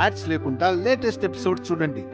Ads లేకుండా latest episode చూడండి.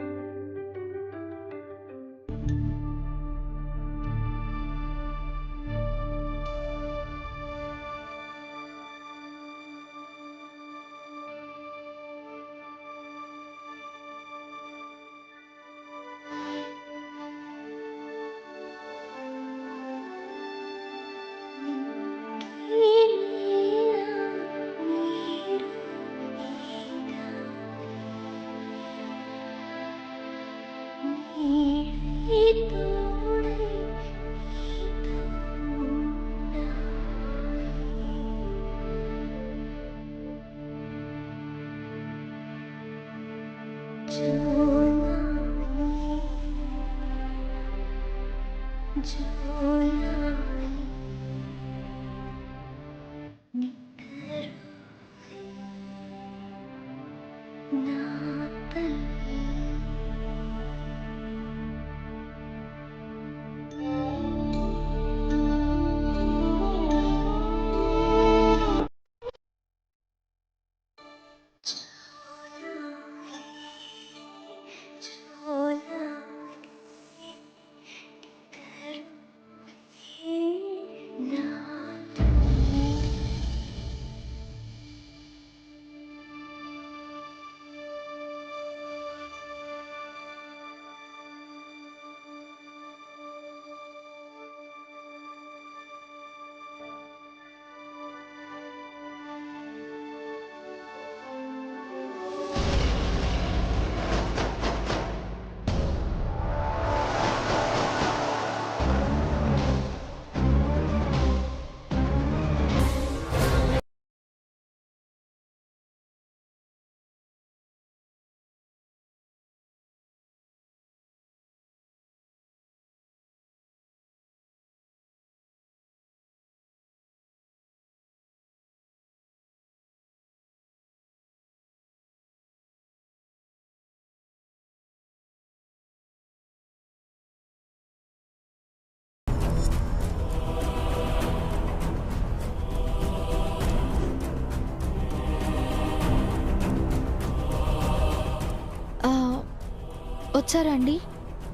వచ్చారా అండి?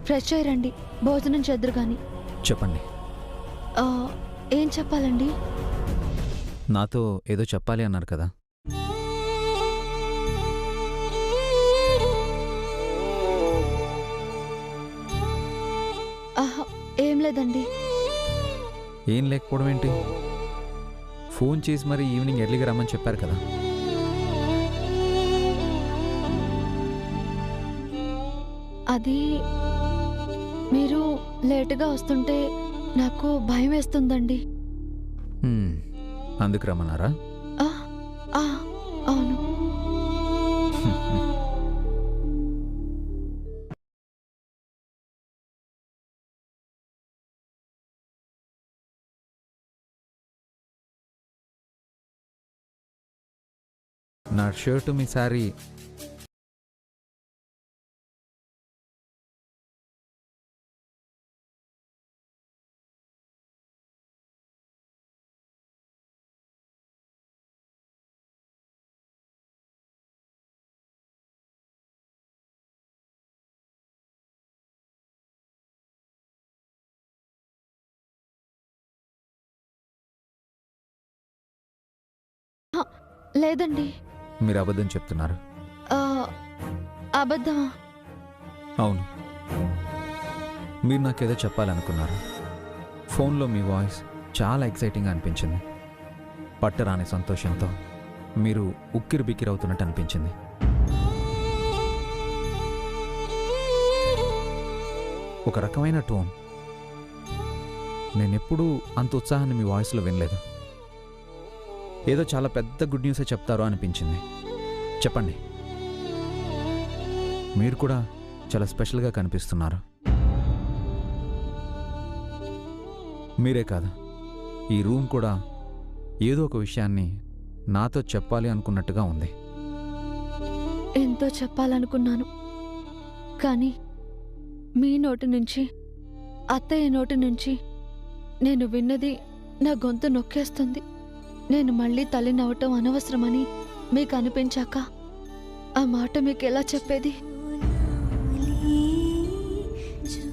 ఫ్రెష్ అయ్యారండి, భోజనం చేద్దరు కానీ. చెప్పండి. ఏం చెప్పాలండి? నాతో ఏదో చెప్పాలి అన్నారు కదా. ఏం లేదండి. ఏం లేకపోవడం ఏంటి? ఫోన్ చేసి మరి ఈవినింగ్ ఎర్లీగా రమ్మని చెప్పారు కదా. అది మీరు లేటుగా వస్తుంటే నాకు భయం వేస్తుందండి. అందుకు రమ్మన్నారా? అవును. నా షర్టు మీ శారీ లేదండి. మీరు అబద్ధం చెప్తున్నారు. అబద్ధమా? అవును, మీరు నాకేదో చెప్పాలనుకున్నారు. ఫోన్లో మీ వాయిస్ చాలా ఎక్సైటింగ్గా అనిపించింది. పట్టరాని సంతోషంతో మీరు ఉక్కిరి బిక్కిరి అవుతున్నట్టు అనిపించింది. ఒక రకమైన టోన్. నేనెప్పుడూ అంత ఉత్సాహాన్ని మీ వాయిస్లో వినలేదు. ఏదో చాలా పెద్ద గుడ్ న్యూసే చెప్తారో అనిపించింది. చెప్పండి. మీరు కూడా చాలా స్పెషల్గా కనిపిస్తున్నారు. మీరే కాదు, ఈ రూమ్ కూడా ఏదో ఒక విషయాన్ని నాతో చెప్పాలి అనుకున్నట్టుగా ఉంది. ఎంతో చెప్పాలనుకున్నాను, కానీ మీ నోటి నుంచి, అత్తయ్య నోటి నుంచి నేను విన్నది నా గొంతు నొక్కేస్తుంది. నేను మళ్ళీ తల్లి నవ్వటం అనవసరమని మీకు అనిపించాక ఆ మాట మీకు ఎలా చెప్పేది?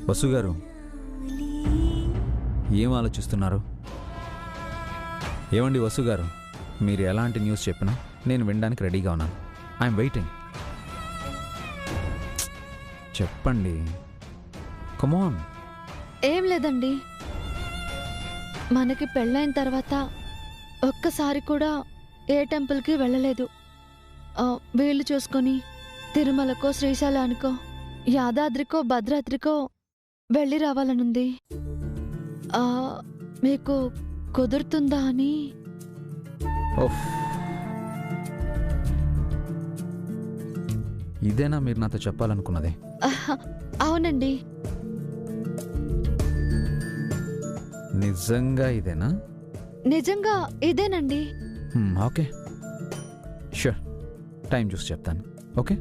వసు గారు, ఏం ఆలోచిస్తున్నారు? ఏమండి వసు గారు, మీరు ఎలాంటి న్యూస్ చెప్పినా నేను వినడానికి రెడీగా ఉన్నాను. I'm waiting. చెప్పండి, కమాన్. ఏం లేదండి, మనకి పెళ్ళైన తర్వాత ఒక్కసారి కూడా ఏ టెంపుల్కి వెళ్ళలేదు. వీళ్ళు చూసుకొని తిరుమలకో శ్రీశైలానికో యాదాద్రికో భద్రాద్రికో వెళ్ళి రావాలనుంది. ఆ, మీకు కుదురుతుందా అని. ఓఫ్, ఇదేనా మీరు నాతో చెప్పాలనుకున్నది? అవునండి. నిజంగా ఇదేనా? నిజంగా ఇదేనండి. Okay, sure. టైం చూసి చెప్తాను. ఓకే.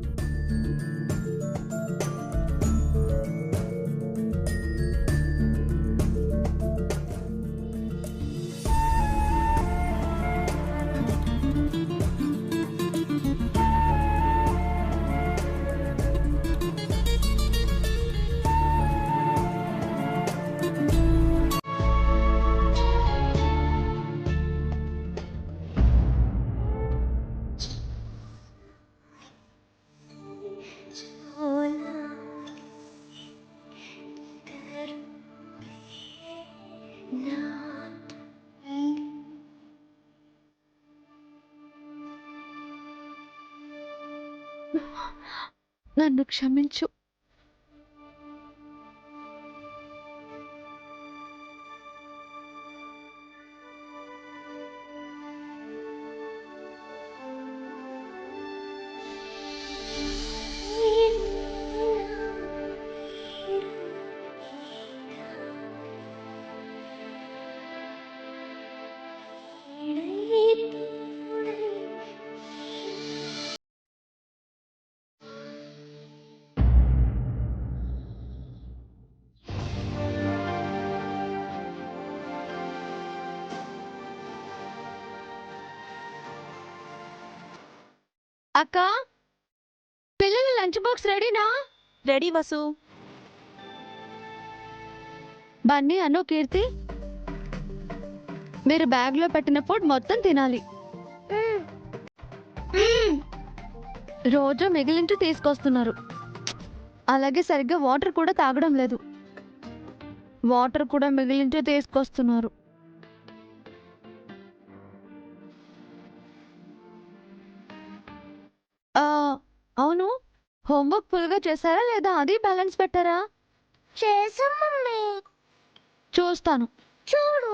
నన్ను క్షమించు. అక్క, పిల్లల లంచ్ బాక్స్ రెడీనా? రెడీ వసు. బన్నీ, అను, కీర్తి, మీరు బ్యాగ్లో పెట్టిన ఫుడ్ మొత్తం తినాలి. రోజు మిగిలింటూ తీసుకొస్తున్నారు. అలాగే సరిగ్గా వాటర్ కూడా తాగడం లేదు. వాటర్ కూడా మిగిలింటూ తీసుకొస్తున్నారు. ఆ, అవును, హోంవర్క్ ఫుల్గా చేశారా లేదా అది బ్యాలెన్స్ పెట్టారా? చేసాం మమ్మీ. చూస్తాను. చూడు.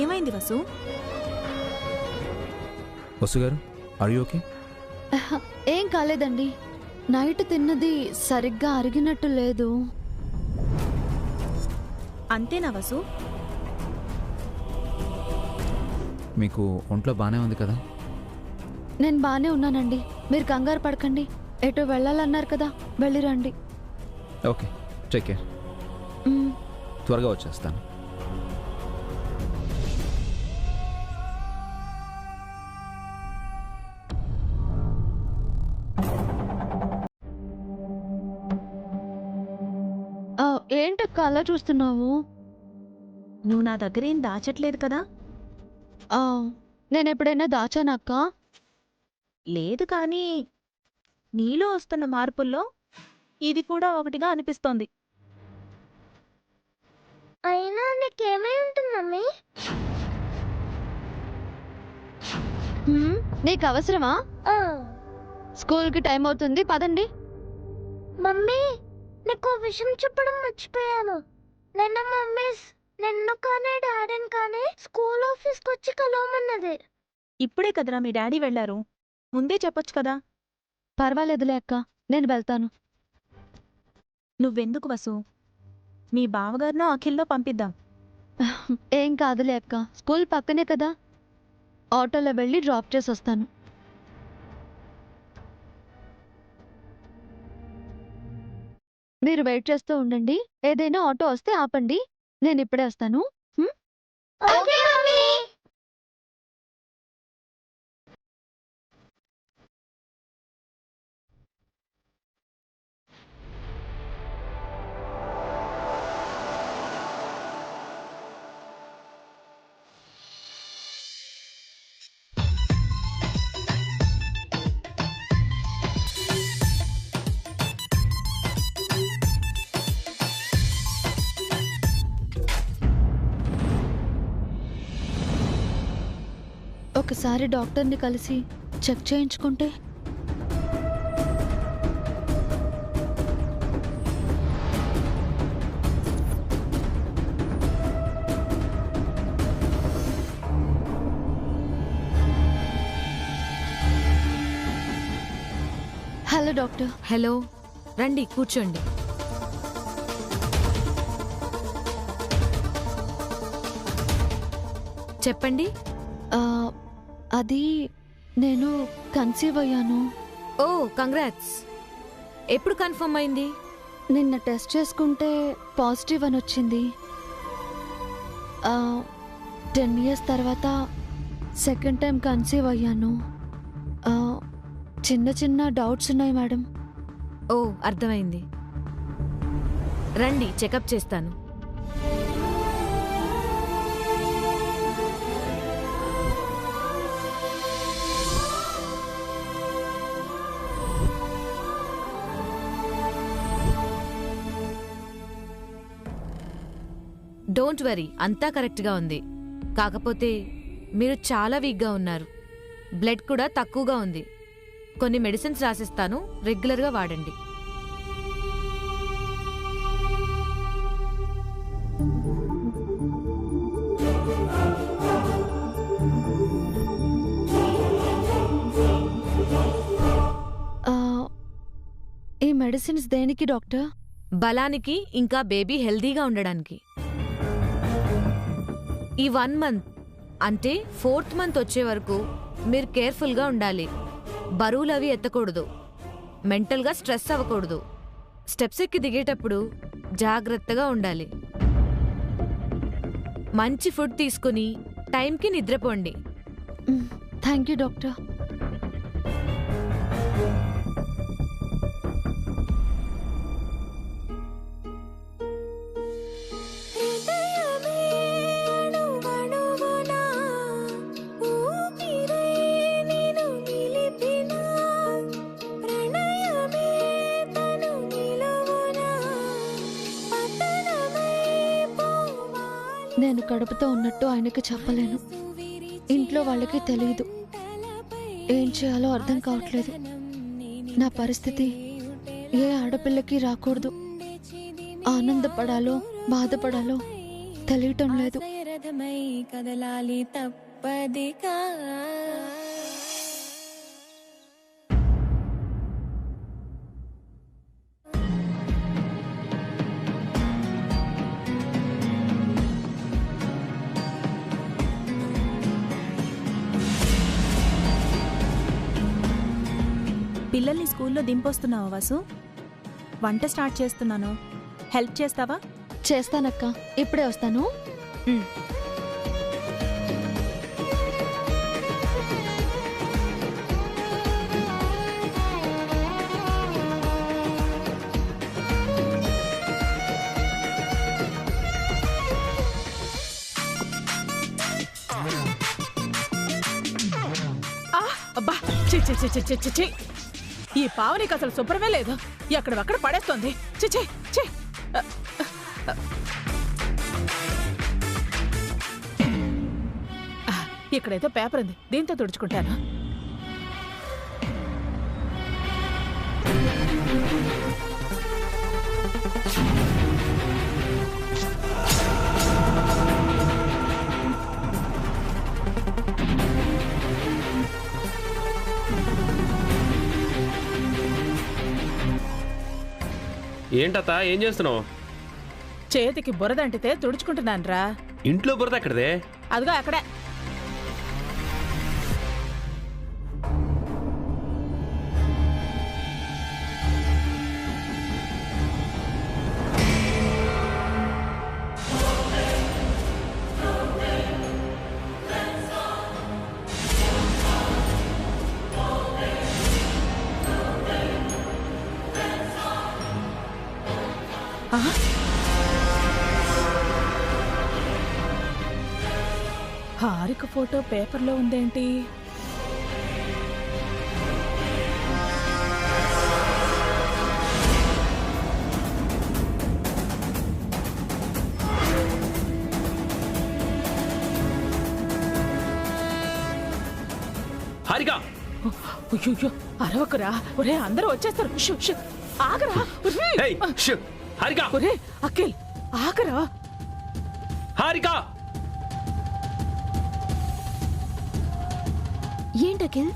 ఏమైంది వసు? వసు గారు, ఆర్ యూ ఓకే? ఏం కాలేదండి. నైట్ తిన్నది సరిగ్గా అరిగినట్టు లేదు. అంతేనా వసు? మీకు ఒంట్లో బాగానే ఉంది కదా? నేను బానే ఉన్నానండి. మీరు కంగారు పడకండి. ఎటు వెళ్ళాలన్నారు కదా, వెళ్ళిరండి. Okay, take care. మ్, త్వరగా వచ్చేస్తాను. ఏంటక్క అలా చూస్తున్నావు? నువ్వు నా దగ్గర ఏం దాచట్లేదు కదా? ఆ, నేను ఎప్పుడైనా దాచానక్క? లేదు, కానీ నీలో వస్తున్న మార్పుల్లో ఇది కూడా ఒకటిగా అనిపిస్తోంది. అయినా నీకేమై ఉంటుంది మమ్మీ? నీకు అవసరమా? స్కూల్కి టైం అవుతుంది, పదండి. మమ్మీ, నీకు విషయం చెప్పడం మర్చిపోయాను. నిన్న మమ్మీ నిన్ను కానీ డాడీని కానీ స్కూల్ ఆఫీస్కి వచ్చి కలవమన్నది. ఇప్పుడే కదరా మీ డాడీ వెళ్లారు, ముందే చెప్పొచ్చు కదా. పర్వాలేదులే అక్క, నేను వెళ్తాను. నువ్వెందుకు వసు? మీ బావగారినో అఖిల్లో పంపిద్దాం. ఏం కాదులే అక్క, స్కూల్ పక్కనే కదా, ఆటోలో వెళ్ళి డ్రాప్ చేసి వస్తాను. మీరు వెయిట్ చేస్తూ ఉండండి. ఏదైనా ఆటో వస్తే ఆపండి, నేను ఇప్పుడే వస్తాను. Okay mummy. ఒకసారి డాక్టర్ని కలిసి చెక్ చేయించుకుంటే. Hello doctor. హలో, రండి కూర్చోండి. చెప్పండి. ఆ, అది నేను కన్సీవ్ అయ్యాను. ఓ, కంగ్రాట్స్. ఎప్పుడు కన్ఫర్మ్ అయింది? నిన్న టెస్ట్ చేసుకుంటే పాజిటివ్ అని వచ్చింది. 10 years తర్వాత సెకండ్ టైం కన్సీవ్ అయ్యాను. చిన్న చిన్న డౌట్స్ ఉన్నాయి మేడం. ఓ, అర్థమైంది. రండి, చెకప్ చేస్తాను. డోంట్ వరీ, అంతా కరెక్ట్గా ఉంది. కాకపోతే మీరు చాలా వీక్గా ఉన్నారు. బ్లడ్ కూడా తక్కువగా ఉంది. కొన్ని మెడిసిన్స్ రాసిస్తాను, రెగ్యులర్గా వాడండి. ఈ మెడిసిన్స్ దేనికి డాక్టర్? బలానికి, ఇంకా బేబీ హెల్దీగా ఉండడానికి. ఈ 1 month అంటే 4th month వచ్చే వరకు మీరు కేర్ఫుల్గా ఉండాలి. బరువులు అవి ఎత్తకూడదు, మెంటల్గా స్ట్రెస్ అవ్వకూడదు. స్టెప్స్ ఎక్కి దిగేటప్పుడు జాగ్రత్తగా ఉండాలి. మంచి ఫుడ్ తీసుకుని టైంకి నిద్రపోండి. Thank you doctor. నేను కడుపుతో ఉన్నట్టు ఆయనకి చెప్పలేను. ఇంట్లో వాళ్ళకి తెలియదు. ఏం చేయాలో అర్థం కావట్లేదు. నా పరిస్థితి ఏ ఆడపిల్లకి రాకూడదు. ఆనందపడాలో బాధపడాలో తెలియటం లేదు. రథమై కదలాలి తప్పదిగా. పిల్లల్ని స్కూల్లో దింపొస్తున్నావా వాసు? వంట స్టార్ట్ చేస్తున్నాను, హెల్ప్ చేస్తావా? చేస్తానక్క, ఇప్పుడే వస్తాను. అబ్బా చి ఈ పావునికి అసలు శుభ్రమే లేదు, ఎక్కడక్కడ పడేస్తోంది. చి ఇక్కడైతే పేపర్ ఉంది, దీంతో తుడుచుకుంటాను. ఏంటత్తా ఏం చేస్తున్నావు? చేతికి బురదంటితే తుడుచుకుంటున్నాను రా. ఇంట్లో బురద ఎక్కడదే? అదిగో అక్కడే. హారిక ఫోటో పేపర్లో ఉందేంటి? హారిక! అయ్యో అరవకురా, ఒరే అందరూ వచ్చేస్తారు. ఆగరా హారిక! ఒరే అఖిల్ ఆగరా. హారిక! ఏంటకిల్?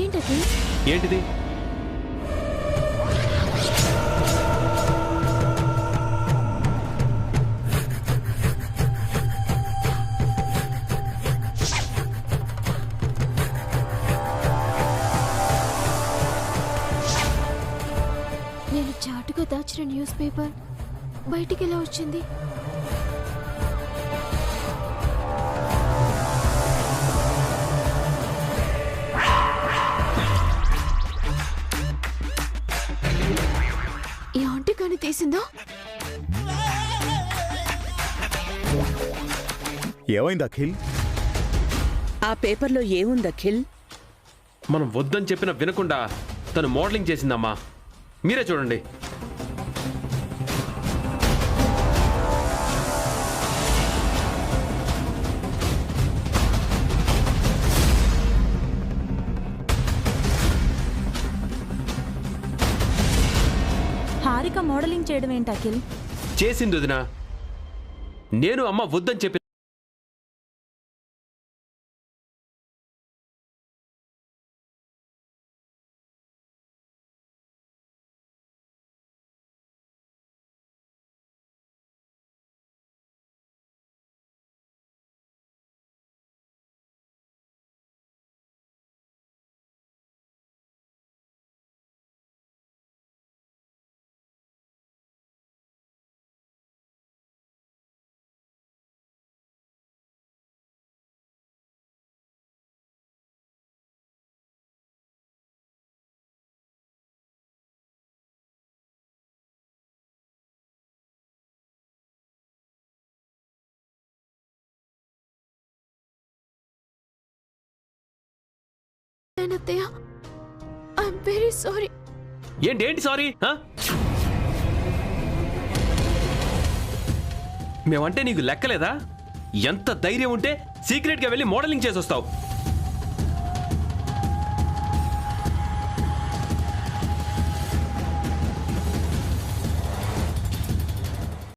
ఏంటకిల్? ఏంటిది? నేను చాటుగా దాచిన న్యూస్ పేపర్ బయటికి ఎలా వచ్చింది? ఈ ఆంటీ కానీ తీసిందా? ఏమైంది అఖిల్? ఆ పేపర్లో ఏముంది అఖిల్? మనం వద్దని చెప్పిన వినకుండా తను మోడలింగ్ చేసిందమ్మా. మీరే చూడండి. హారిక మోడలింగ్ చేయడం ఏంటి అఖిల్? చేసింది వదినా. నేను అమ్మ వద్దని చెప్పి ఐఎమ్ వెరీ సారీ. ఏంటి సారీ? మేమంటే నీకు లెక్కలేదా? ఎంత ధైర్యం ఉంటే సీక్రెట్గా వెళ్ళి మోడలింగ్ చేసి వస్తావు?